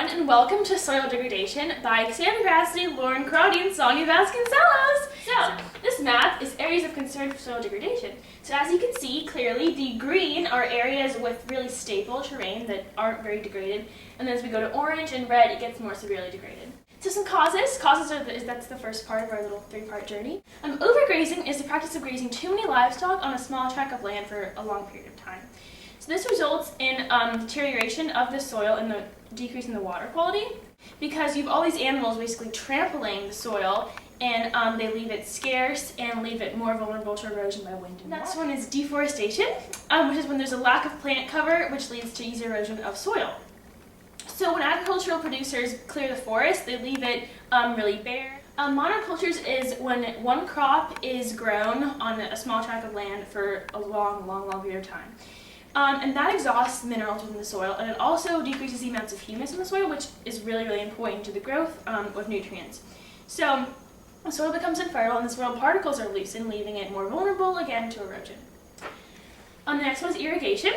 everyone, and welcome to Soil Degradation by Cassandra Grassley, Lauren Crotty, and Sonia Vasconcelos. So, this map is areas of concern for soil degradation. So as you can see clearly, the green are areas with really stable terrain that aren't very degraded, and then as we go to orange and red, it gets more severely degraded. So some causes are that's the first part of our little three-part journey. Overgrazing is the practice of grazing too many livestock on a small tract of land for a long period of time. So this results in deterioration of the soil and the decrease in the water quality because you have all these animals basically trampling the soil, and they leave it scarce and leave it more vulnerable to erosion by wind and water. Next one is deforestation, which is when there's a lack of plant cover, which leads to easy erosion of soil. So when agricultural producers clear the forest, they leave it really bare. Monocultures is when one crop is grown on a small tract of land for a long period of time. And that exhausts minerals within the soil, and it also decreases the amounts of humus in the soil, which is really important to the growth of nutrients. So the soil becomes infertile, and the soil particles are loosened, leaving it more vulnerable again to erosion. The next one is irrigation,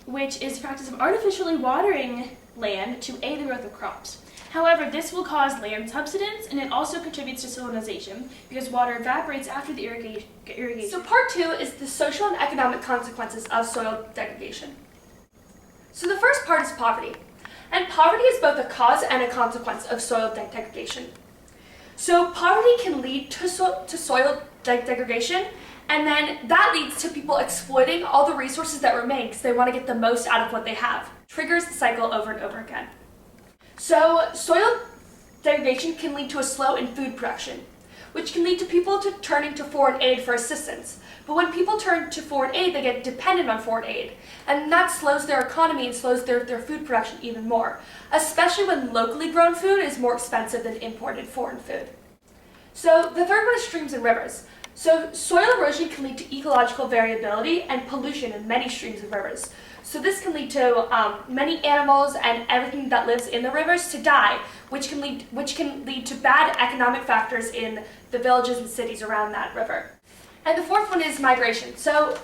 which is the practice of artificially watering land to aid the growth of crops. However, this will cause land subsidence, and it also contributes to salinization because water evaporates after the irrigation. So part 2 is the social and economic consequences of soil degradation. So the first part is poverty. And poverty is both a cause and a consequence of soil degradation. So poverty can lead to soil degradation, and then that leads to people exploiting all the resources that remain because they want to get the most out of what they have. Triggers the cycle over and over again. So soil degradation can lead to a slow in food production, which can lead to people turning to foreign aid for assistance. But when people turn to foreign aid, they get dependent on foreign aid, and that slows their economy and slows their food production even more, especially when locally grown food is more expensive than imported foreign food. So the third one is streams and rivers. So soil erosion can lead to ecological variability and pollution in many streams and rivers. So this can lead to many animals and everything that lives in the rivers to die, which can lead to bad economic factors in the villages and cities around that river. And the fourth one is migration. So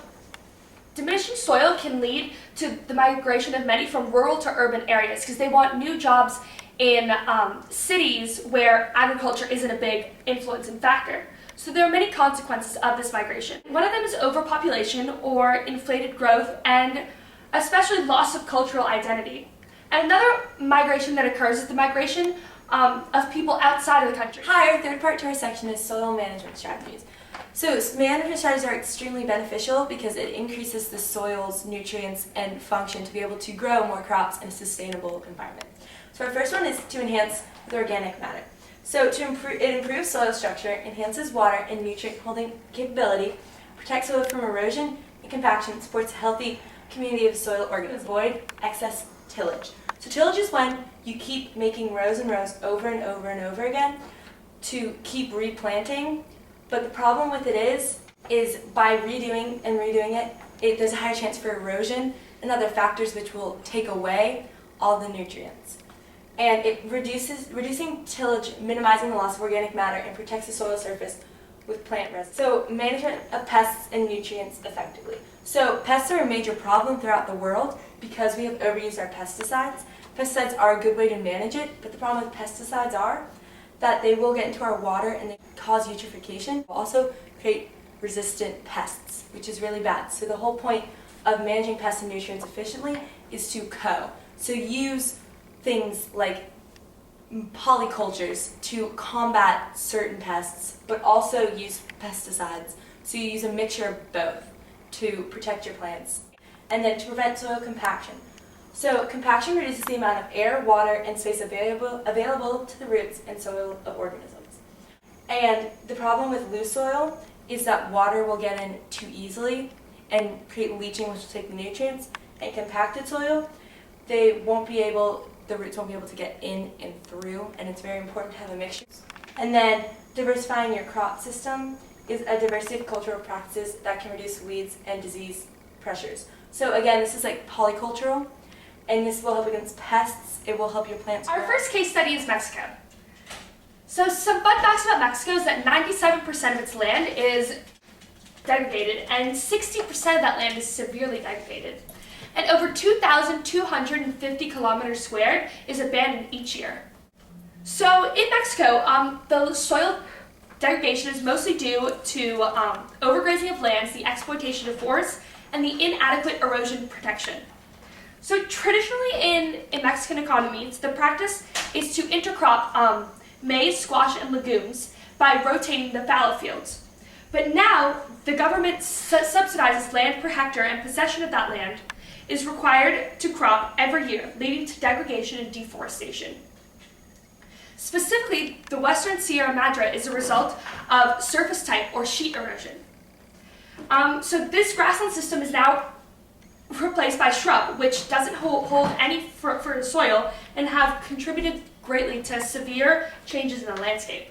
diminishing soil can lead to the migration of many from rural to urban areas because they want new jobs in cities where agriculture isn't a big influencing factor. So there are many consequences of this migration. One of them is overpopulation or inflated growth, and especially loss of cultural identity. And another migration that occurs is the migration of people outside of the country. Hi, our third part to our section is soil management strategies. So management strategies are extremely beneficial because it increases the soil's nutrients and function to be able to grow more crops in a sustainable environment. So our first one is to enhance the organic matter. So it improves soil structure, enhances water and nutrient holding capability, protects soil from erosion and compaction, supports a healthy community of soil organisms. Avoid excess tillage. So tillage is when you keep making rows and rows over and over again to keep replanting, but the problem with it is by redoing it, there's a higher chance for erosion and other factors which will take away all the nutrients. And it reducing tillage, minimizing the loss of organic matter, and protects the soil surface with plant residue. So management of pests and nutrients effectively. So pests are a major problem throughout the world because we have overused our pesticides. Pesticides are a good way to manage it, but the problem with pesticides are that they will get into our water and they cause eutrophication. Will also create resistant pests, which is really bad. So the whole point of managing pests and nutrients efficiently is to So use things like polycultures to combat certain pests, but also use pesticides. So you use a mixture of both to protect your plants. And then to prevent soil compaction. So compaction reduces the amount of air, water, and space available to the roots and soil of organisms. And the problem with loose soil is that water will get in too easily and create leaching, which will take the nutrients. And compacted soil, the roots won't be able to get in and through, and it's very important to have a mixture. And then diversifying your crop system is a diversity of cultural practices that can reduce weeds and disease pressures. So again, this is like polycultural, and this will help against pests. It will help your plants grow. Our first case study is Mexico. So some fun facts about Mexico is that 97% of its land is degraded, and 60% of that land is severely degraded. and over 2,250 kilometers squared is abandoned each year. So in Mexico, the soil degradation is mostly due to overgrazing of lands, the exploitation of forests, and the inadequate erosion protection. So traditionally in Mexican economies, the practice is to intercrop maize, squash, and legumes by rotating the fallow fields. But now, the government subsidizes land per hectare, and possession of that land is required to crop every year, leading to degradation and deforestation. Specifically, the Western Sierra Madre is a result of surface type or sheet erosion. So this grassland system is now replaced by shrub, which doesn't hold any fertile soil and have contributed greatly to severe changes in the landscape.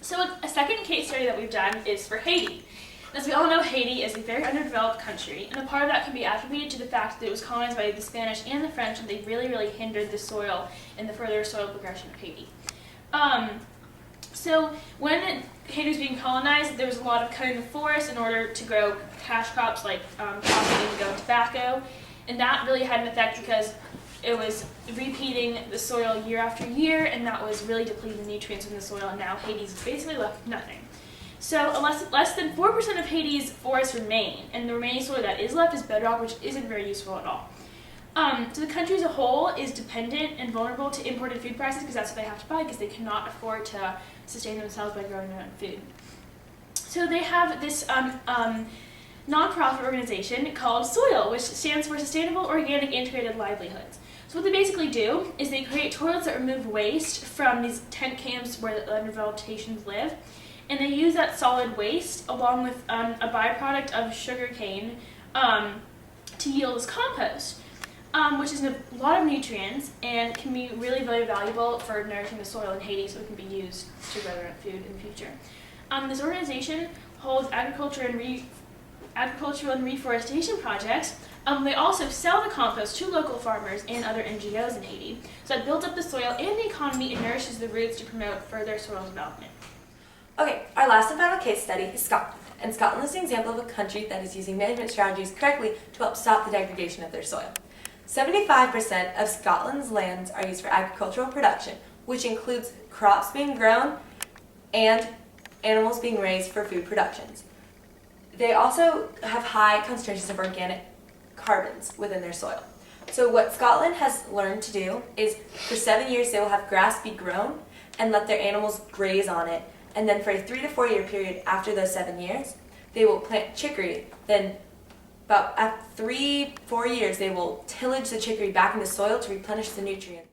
So a second case study that we've done is for Haiti. As we all know, Haiti is a very underdeveloped country, and a part of that can be attributed to the fact that it was colonized by the Spanish and the French, and they really hindered the soil and the further soil progression of Haiti. So when Haiti was being colonized, there was a lot of cutting the forest in order to grow cash crops like coffee, indigo, and tobacco, and that really had an effect because it was repeating the soil year after year, and that was really depleting the nutrients in the soil, and now Haiti's basically left with nothing. So less than 4% of Haiti's forests remain, and the remaining soil that is left is bedrock, which isn't very useful at all. So the country as a whole is dependent and vulnerable to imported food prices because that's what they have to buy because they cannot afford to sustain themselves by growing their own food. So they have this nonprofit organization called SOIL, which stands for Sustainable Organic Integrated Livelihoods. So what they basically do is they create toilets that remove waste from these tent camps where the underdeveloped Haitians live, and they use that solid waste along with a byproduct of sugarcane to yield as compost, which is a lot of nutrients and can be really very valuable for nourishing the soil in Haiti so it can be used to grow their own food in the future. This organization holds agricultural and reforestation projects. They also sell the compost to local farmers and other NGOs in Haiti. So that builds up the soil and the economy and nourishes the roots to promote further soil development. Okay, our last and final case study is Scotland. And Scotland is an example of a country that is using management strategies correctly to help stop the degradation of their soil. 75% of Scotland's lands are used for agricultural production, which includes crops being grown and animals being raised for food productions. They also have high concentrations of organic carbons within their soil. So what Scotland has learned to do is for 7 years they will have grass be grown and let their animals graze on it, and then for a 3 to 4 year period after those 7 years they will plant chicory. Then about at 3-4 years they will tillage the chicory back into soil to replenish the nutrients.